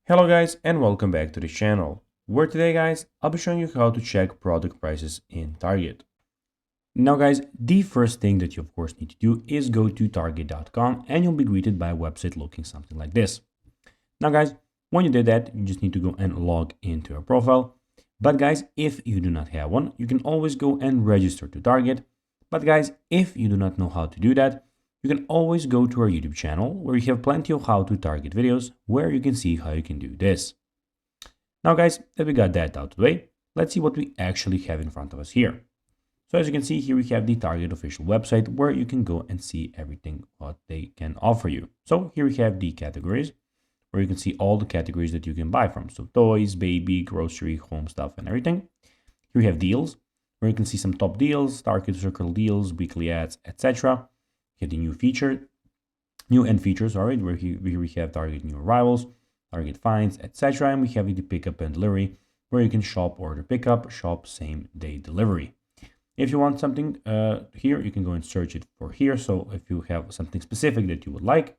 Hello guys and welcome back to the channel, where today guys I'll be showing you how to check product prices in Target. Now guys, the first thing that you of course need to do is go to target.com and you'll be greeted by a website looking something like this. Now guys, when you did that, you just need to go and log into your profile. But guys, if you do not have one, you can always go and register to Target. But guys, if you do not know how to do that, you can always go to our YouTube channel where you have plenty of how to target videos where you can see how you can do this. Now guys, that we got that out of the way, let's see what we actually have in front of us here. So as you can see here, we have the Target official website where you can go and see everything what they can offer you. So here we have the categories where you can see all the categories that you can buy from. So toys, baby, grocery, home stuff and everything. Here we have deals where you can see some top deals, Target Circle deals, weekly ads, etc. Have the new end features, all right, where here we have Target new arrivals, Target finds, etc. And we have the pickup and delivery, where you can shop order pickup, shop same day delivery. If you want something here, you can go and search it for here. So if you have something specific that you would like,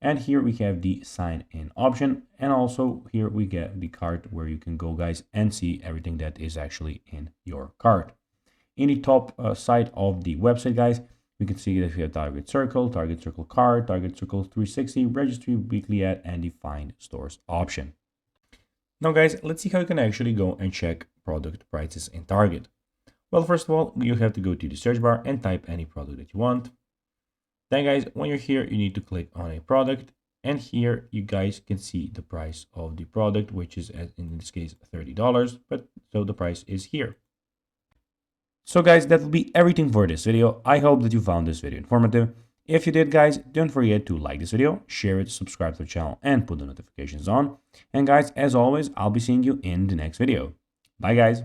and here we have the sign in option, and also here we get the cart where you can go guys and see everything that is actually in your cart. In the top side of the website guys, we can see that we have Target Circle card, Target Circle 360, registry, weekly ad, and the find stores option. Now guys, let's see how you can actually go and check product prices in Target. Well, first of all, you have to go to the search bar and type any product that you want. Then guys, when you're here, you need to click on a product, and here you guys can see the price of the product, which is in this case $30, but so the price is here. So guys, that will be everything for this video. I hope that you found this video informative. If you did guys, don't forget to like this video, share it, subscribe to the channel, and put the notifications on. And guys, as always, I'll be seeing you in the next video. Bye guys.